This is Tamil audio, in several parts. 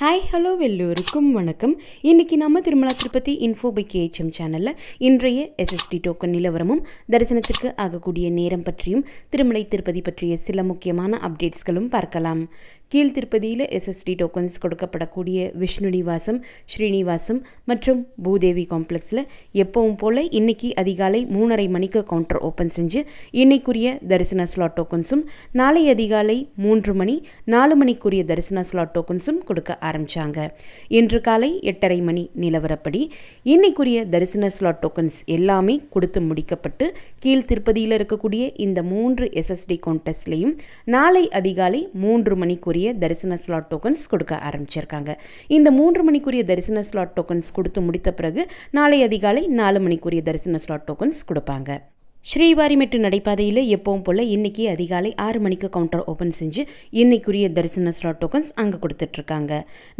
ஹாய் ஹலோ எல்லோருக்கும் வணக்கம். இன்றைக்கி நம்ம Tirumala Tirupati info by KHM சேனலில் இன்றைய SSD டோக்கன் நிலவரமும் தரிசனத்திற்கு ஆகக்கூடிய நேரம் பற்றியும் திருமலை திருப்பதி பற்றிய சில முக்கியமான அப்டேட்ஸ்களும் பார்க்கலாம். கீழ் திருப்பதியில் SSD டோக்கன்ஸ் கொடுக்கப்படக்கூடிய விஷ்ணு நிவாசம், ஸ்ரீனிவாசம் மற்றும் பூதேவி காம்ப்ளெக்ஸில் எப்பவும் போல் இன்றைக்கி அதிகாலை 3:30 மணிக்கு கவுண்டர் ஓப்பன் செஞ்சு இன்னைக்குரிய தரிசன ஸ்லாட் டோக்கன்ஸும் நாளை அதிகாலை 3 மணி 4 மணிக்குரிய தரிசன ஸ்லாட் டோக்கன்ஸும் கொடுக்க ஆரம்பிச்சாங்க. இன்று காலை 8:30 மணி நிலவரப்படி இன்னைக்குரிய தரிசன ஸ்லாட் டோக்கன்ஸ் எல்லாமே கொடுத்து முடிக்கப்பட்டு கீழ் திருப்பதியில் இருக்கக்கூடிய இந்த 3 SSD கவுண்டர்ஸ்லையும் நாளை அதிகாலை 3 மணிக்குரிய தரிசன ஸ்லாட் டோக்கன்ஸ் கொடுக்க ஆரம்பிச்சிருக்காங்க. இந்த 3 மணிக்குரிய தரிசன ஸ்லாட் டோக்கன்ஸ் கொடுத்து முடித்த பிறகு நாளை அதிகாலை 4 மணிக்குரிய தரிசன ஸ்லாட் டோக்கன்ஸ் கொடுப்பாங்க. ஸ்ரீவாரிமெட்டு நடைபாதையில் எப்பவும் போல் இன்றைக்கி அதிகாலை 6 மணிக்கு கவுண்டர் ஓப்பன் செஞ்சு இன்னைக்குரிய தரிசன ஸ்லாட் டோக்கன்ஸ் அங்கே கொடுத்துட்ருக்காங்க.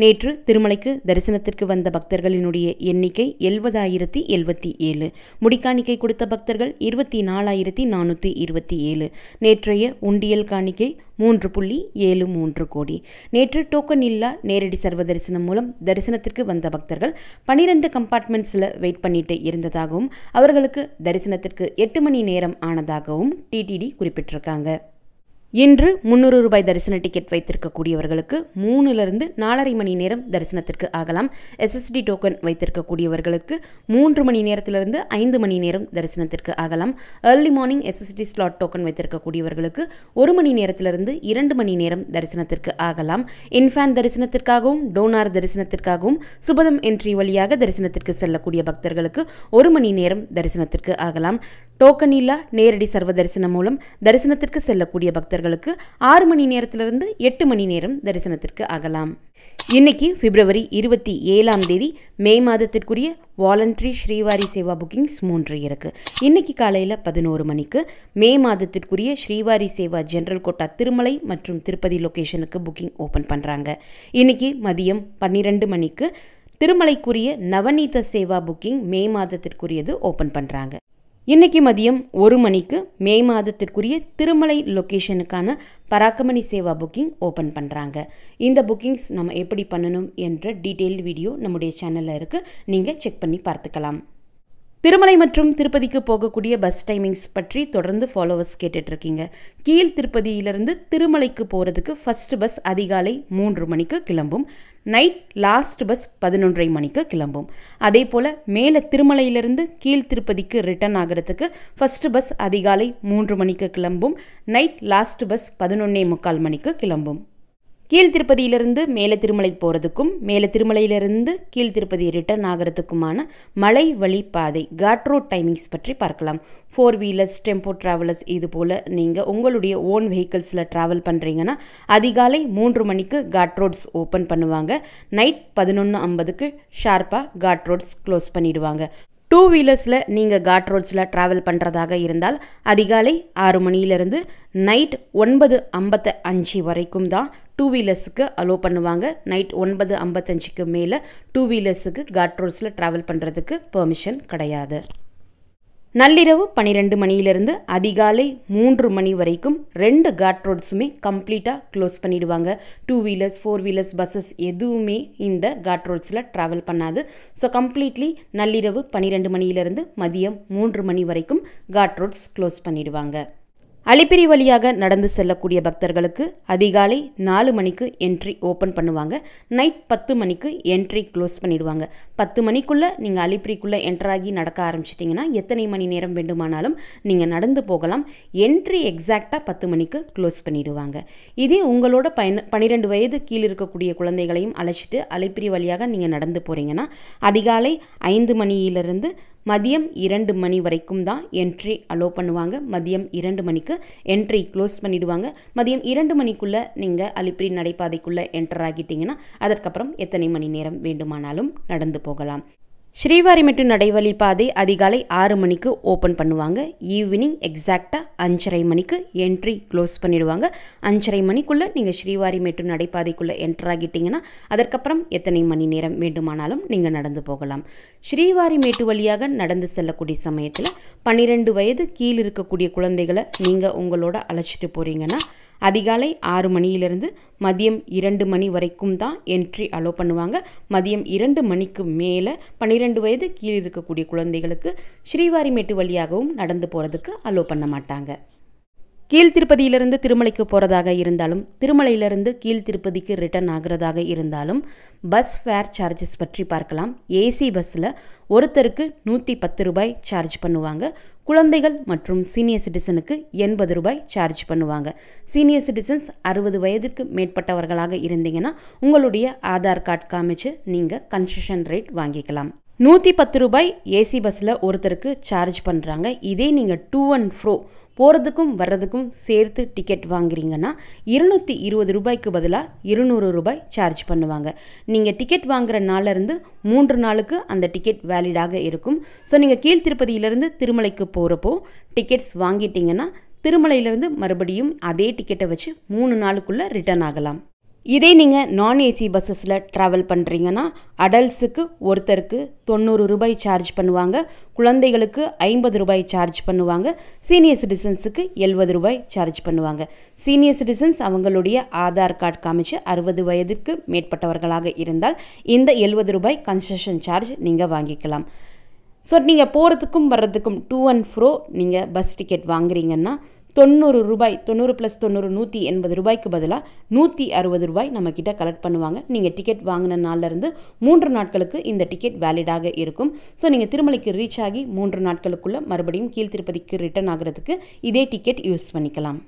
நேற்று திருமலைக்கு தரிசனத்திற்கு வந்த பக்தர்களினுடைய எண்ணிக்கை 70,077. முடிக்காணிக்கை கொடுத்த பக்தர்கள் 24,427. நேற்றைய உண்டியல் காணிக்கை 3.73 கோடி. நேற்று டோக்கன் இல்லா நேரடி சர்வ தரிசனம் மூலம் தரிசனத்திற்கு வந்த பக்தர்கள் 12 கம்பார்ட்மெண்ட்ஸில் வெயிட் பண்ணிட்டு இருந்ததாகவும் அவர்களுக்கு தரிசனத்திற்கு 8 மணி நேரம் ஆனதாகவும் TTD குறிப்பிட்டிருக்காங்க. இன்று 300 ரூபாய் தரிசன டிக்கெட் வைத்திருக்கக்கூடியவர்களுக்கு 3லிருந்து 4:30 மணி நேரம் தரிசனத்திற்கு ஆகலாம். SSD டோக்கன் வைத்திருக்கக்கூடியவர்களுக்கு 3 மணி நேரத்திலிருந்து 5 மணி நேரம் தரிசனத்திற்கு ஆகலாம். Early morning SSD slot token வைத்திருக்கக்கூடியவர்களுக்கு 1 மணி நேரத்திலிருந்து 2 மணி நேரம் தரிசனத்திற்கு ஆகலாம். இன்ஃபேன் தரிசனத்திற்காகவும் டோனார் தரிசனத்திற்காகவும் சுபதம் என்ட்ரி வழியாக தரிசனத்திற்கு செல்லக்கூடிய பக்தர்களுக்கு 1 மணி நேரம் தரிசனத்திற்கு ஆகலாம். டோக்கன் இல்லா நேரடி சர்வ தரிசனம் மூலம் தரிசனத்திற்கு செல்லக்கூடிய பக்தர்களுக்கு 6 மணி நேரத்திலிருந்து 8 மணி நேரம் தரிசனத்திற்கு ஆகலாம். இன்னைக்கு பிப்ரவரி 27ஆம் தேதி மே மாதத்திற்குரிய வாலண்டரி ஸ்ரீவாரி சேவா புக்கிங்ஸ் 3 இருக்கு. இன்னைக்கு காலையில் 11 மணிக்கு மே மாதத்திற்குரிய ஸ்ரீவாரி சேவா ஜெனரல் கோட்டா திருமலை மற்றும் திருப்பதி லொகேஷனுக்கு புக்கிங் ஓப்பன் பண்ணுறாங்க. இன்னைக்கு மதியம் 12 மணிக்கு திருமலைக்குரிய நவநீத சேவா புக்கிங் மே மாதத்திற்குரியது ஓப்பன் பண்ணுறாங்க. இன்னைக்கு மதியம் 1 மணிக்கு மே மாதத்திற்குரிய திருமலை லொகேஷனுக்கான பராக்கமணி சேவா புக்கிங் ஓப்பன் பண்ணுறாங்க. இந்த புக்கிங்ஸ் நம்ம எப்படி பண்ணணும் என்ற டீட்டெயில்டு வீடியோ நம்முடைய சேனலில் இருக்குது, நீங்கள் செக் பண்ணி பார்த்துக்கலாம். திருமலை மற்றும் திருப்பதிக்கு போகக்கூடிய பஸ் டைமிங்ஸ் பற்றி தொடர்ந்து ஃபாலோவர்ஸ் கேட்டுட்ருக்கீங்க. கீழ் திருப்பதியிலிருந்து திருமலைக்கு போகிறதுக்கு ஃபஸ்ட்டு பஸ் அதிகாலை 3 மணிக்கு கிளம்பும். நைட் லாஸ்ட் பஸ் 11:30 மணிக்கு கிளம்பும். அதே போல் மேலே திருமலையிலிருந்து கீழ் திருப்பதிக்கு ரிட்டர்ன் ஆகிறதுக்கு ஃபஸ்ட்டு பஸ் அதிகாலை 3 மணிக்கு கிளம்பும். நைட் லாஸ்ட் பஸ் 11:45 மணிக்கு கிளம்பும். கீழ் திருப்பதியிலிருந்து மேலே திருமலை போகிறதுக்கும் மேலே திருமலையிலிருந்து கீழ் திருப்பதி ரிட்டர்ன் ஆகிறதுக்குமான மலை வழி பாதை காட் ரோட் டைமிங்ஸ் பற்றி பார்க்கலாம். 4 வீலர்ஸ், டெம்போ ட்ராவலர்ஸ் இது போல் நீங்கள் உங்களுடைய ஓன் வெஹிக்கிள்ஸில் ட்ராவல் பண்ணுறீங்கன்னா அதிகாலை 3 மணிக்கு காட் ரோட்ஸ் ஓப்பன் பண்ணுவாங்க. நைட் 11:50க்கு ஷார்ப்பாக காட் ரோட்ஸ் க்ளோஸ் பண்ணிடுவாங்க. 2 வீலர்ஸில் நீங்கள் காட் ரோட்ஸில் ட்ராவல் பண்ணுறதாக இருந்தால் அதிகாலை 6 மணியிலிருந்து நைட் 9:55 வரைக்கும் தான் 2 வீலர்ஸுக்கு அலோ பண்ணுவாங்க. நைட் 9:55க்கு மேலே 2 வீலர்ஸுக்கு காட் ரோட்ஸில் ட்ராவல் பண்ணுறதுக்கு பெர்மிஷன் கிடையாது. நள்ளிரவு 12 மணியிலிருந்து அதிகாலை 3 மணி வரைக்கும் 2 காட் ரோட்ஸுமே கம்ப்ளீட்டாக க்ளோஸ் பண்ணிடுவாங்க. 2 வீலர்ஸ், 4 வீலர்ஸ், பஸ்ஸஸ் எதுவுமே இந்த காட் ரோட்ஸில் ட்ராவல் பண்ணாது. ஸோ கம்ப்ளீட்லி நள்ளிரவு 12 மணியிலிருந்து மதியம் 3 மணி வரைக்கும் காட் ரோட்ஸ் க்ளோஸ் பண்ணிடுவாங்க. அலிப்பிரி வழியாக நடந்து செல்லக்கூடிய பக்தர்களுக்கு அதிகாலை 4 மணிக்கு என்ட்ரி ஓப்பன் பண்ணுவாங்க. நைட் 10 மணிக்கு என்ட்ரி க்ளோஸ் பண்ணிடுவாங்க. 10 மணிக்குள்ளே நீங்கள் அலிப்பிரிக்குள்ளே என்ட்ராகி நடக்க ஆரம்பிச்சிட்டிங்கன்னா எத்தனை மணி நேரம் வேண்டுமானாலும் நீங்கள் நடந்து போகலாம். என்ட்ரி எக்ஸாக்டாக 10 மணிக்கு க்ளோஸ் பண்ணிடுவாங்க. இதே உங்களோட 12 வயது கீழே இருக்கக்கூடிய குழந்தைகளையும் அழைச்சிட்டு அலிப்பிரி வழியாக நீங்கள் நடந்து போகிறீங்கன்னா அதிகாலை 5 மணியிலிருந்து மதியம் 2 மணி வரைக்கும் தான் என்ட்ரி அலோ பண்ணுவாங்க. மதியம் 2 மணிக்கு என்ட்ரி க்ளோஸ் பண்ணிடுவாங்க. மதியம் 2 மணிக்குள்ளே நீங்கள் அலிப்பிரி நடைபாதைக்குள்ளே என்டர் ஆகிட்டிங்கன்னா அதற்கப்புறம் எத்தனை மணி நேரம் வேண்டுமானாலும் நடந்து போகலாம். ஸ்ரீவாரிமெட்டு நடைவழி பாதை அதிகாலை 6 மணிக்கு ஓப்பன் பண்ணுவாங்க. ஈவினிங் எக்ஸாக்டாக 5:30 மணிக்கு என்ட்ரி க்ளோஸ் பண்ணிடுவாங்க. 5:30 மணிக்குள்ளே நீங்கள் ஸ்ரீவாரிமெட்டு நடைபாதைக்குள்ளே என்டர் ஆகிட்டிங்கன்னா அதற்கப்புறம் எத்தனை மணி நேரம் வேண்டுமானாலும் நீங்கள் நடந்து போகலாம். ஸ்ரீவாரிமெட்டு வழியாக நடந்து செல்லக்கூடிய சமயத்தில் 12 வயது கீழ் இருக்கக்கூடிய குழந்தைகளை நீங்கள் உங்களோட அழைச்சிட்டு போகிறீங்கன்னா அதிகாலை 6 மணியிலிருந்து மதியம் 2 மணி வரைக்கும் தான் என்ட்ரி அலோவ் பண்ணுவாங்க. மதியம் 2 மணிக்கு மேலே 12 வயது கீழே இருக்கக்கூடிய குழந்தைகளுக்கு ஸ்ரீவாரிமேட்டு வழியாகவும் நடந்து போகிறதுக்கு அலோவ் பண்ண மாட்டாங்க. கீழ் திருப்பதியிலிருந்து திருமலைக்கு போகிறதாக இருந்தாலும் திருமலையிலிருந்து கீழ் திருப்பதிக்கு ரிட்டர்ன் ஆகிறதாக இருந்தாலும் பஸ் ஃபேர் சார்ஜஸ் பற்றி பார்க்கலாம். ஏசி பஸ்ஸில் ஒருத்தருக்கு 110 ரூபாய் சார்ஜ் பண்ணுவாங்க. குழந்தைகள் மற்றும் சீனியர் சிட்டிசனுக்கு 80 ரூபாய் சார்ஜ் பண்ணுவாங்க. சீனியர் சிட்டிசன்ஸ் 60 வயதிற்கு மேற்பட்டவர்களாக இருந்தீங்கன்னா உங்களுடைய ஆதார் கார்டு காமிச்சு நீங்கள் கன்செஷன் ரேட் வாங்கிக்கலாம். 110 ரூபாய் ஏசி பஸ்ஸில் ஒருத்தருக்கு சார்ஜ் பண்ணுறாங்க. இதே நீங்கள் டூ அண்ட் ஃப்ரோ போகிறதுக்கும் வர்றதுக்கும் சேர்த்து டிக்கெட் வாங்குறீங்கன்னா 220 ரூபாய்க்கு பதிலாக 200 ரூபாய் சார்ஜ் பண்ணுவாங்க. நீங்கள் டிக்கெட் வாங்குகிற நாளிலிருந்து 3 நாளுக்கு அந்த டிக்கெட் வேலிடாக இருக்கும். ஸோ நீங்கள் கீழ் திருப்பதியிலேருந்து திருமலைக்கு போகிறப்போ டிக்கெட்ஸ் வாங்கிட்டீங்கன்னா திருமலையிலேருந்து மறுபடியும் அதே டிக்கெட்டை வச்சு 3 நாளுக்குள்ளே ரிட்டர்ன் ஆகலாம். இதே நீங்கள் நான் ஏசி பஸ்ஸஸில் ட்ராவல் பண்ணுறீங்கன்னா அடல்ட்ஸுக்கு ஒருத்தருக்கு 90 ரூபாய் சார்ஜ் பண்ணுவாங்க. குழந்தைகளுக்கு 50 ரூபாய் சார்ஜ் பண்ணுவாங்க. சீனியர் சிட்டிசன்ஸுக்கு 70 ரூபாய் சார்ஜ் பண்ணுவாங்க. சீனியர் சிட்டிசன்ஸ் அவங்களுடைய ஆதார் கார்டு காமிச்சு 60 வயதுக்கு மேற்பட்டவர்களாக இருந்தால் இந்த 70 ரூபாய் கன்செஷன் சார்ஜ் நீங்கள் வாங்கிக்கலாம். ஸோ நீங்கள் போகிறதுக்கும் வர்றதுக்கும் டூ அண்ட் ஃப்ரோ நீங்கள் பஸ் டிக்கெட் வாங்குறீங்கன்னா 90 ரூபாய் 90 + 90 180 ரூபாய்க்கு பதிலாக 160 ரூபாய் நம்மக்கிட்ட கலெக்ட் பண்ணுவாங்க. நீங்கள் டிக்கெட் வாங்கின நாள்லேருந்து 3 நாட்களுக்கு இந்த டிக்கெட் வேலிடாக இருக்கும். ஸோ நீங்கள் திருமலைக்கு ரீச் ஆகி 3 நாட்களுக்குள்ளே மறுபடியும் கீழ் திருப்பதிக்கு ரிட்டர்ன் ஆகிறதுக்கு இதே டிக்கெட் யூஸ் பண்ணிக்கலாம்.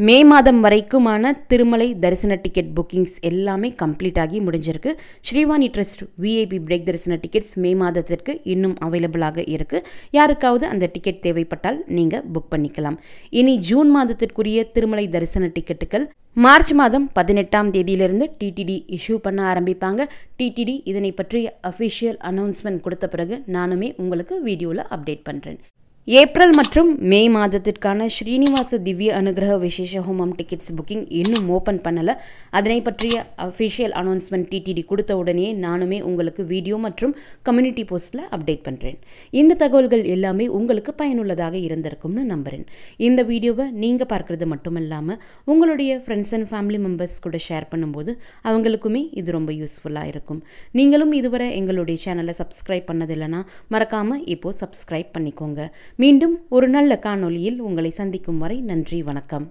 மே மாதம் வரைக்குமான திருமலை தரிசன டிக்கெட் புக்கிங்ஸ் எல்லாமே கம்ப்ளீட் ஆகி முடிஞ்சிருக்கு. ஸ்ரீவாணி ட்ரஸ்ட் விஐபி பிரேக் தரிசன டிக்கெட்ஸ் மே மாதத்திற்கு இன்னும் அவைலபிளாக இருக்குது. யாருக்காவது அந்த டிக்கெட் தேவைப்பட்டால் நீங்கள் புக் பண்ணிக்கலாம். இனி ஜூன் மாதத்திற்குரிய திருமலை தரிசன டிக்கெட்டுகள் மார்ச் மாதம் 18ஆம் தேதியிலிருந்து டிடிடி இஷ்யூ பண்ண ஆரம்பிப்பாங்க. டிடிடி இதனை பற்றி அஃபிஷியல் அனௌன்ஸ்மெண்ட் கொடுத்த பிறகு நானுமே உங்களுக்கு வீடியோவில் அப்டேட் பண்ணுறேன். ஏப்ரல் மற்றும் மே மாதத்திற்கான ஸ்ரீனிவாச திவ்ய அனுகிரக விசேஷ ஹோமம் டிக்கெட்ஸ் புக்கிங் இன்னும் ஓப்பன் பண்ணலை. அதனை பற்றிய அஃபிஷியல் அனௌன்ஸ்மெண்ட் டிடிடி கொடுத்த உடனே நானுமே உங்களுக்கு வீடியோ மற்றும் கம்யூனிட்டி போஸ்ட்டில் அப்டேட் பண்ணுறேன். இந்த தகவல்கள் எல்லாமே உங்களுக்கு பயனுள்ளதாக இருந்திருக்கும்னு நம்புகிறேன். இந்த வீடியோவை நீங்கள் பார்க்குறது மட்டும் இல்லாமல் உங்களுடைய ஃப்ரெண்ட்ஸ் அண்ட் ஃபேமிலி மெம்பர்ஸ் கூட ஷேர் பண்ணும்போது அவங்களுக்குமே இது ரொம்ப யூஸ்ஃபுல்லாக இருக்கும். நீங்களும் இதுவரை எங்களுடைய சேனலை சப்ஸ்கிரைப் பண்ணதில்லைன்னா மறக்காமல் இப்போது சப்ஸ்கிரைப் பண்ணிக்கோங்க. மீண்டும் ஒரு நல்ல காணொளியில் உங்களை சந்திக்கும் வரை நன்றி, வணக்கம்.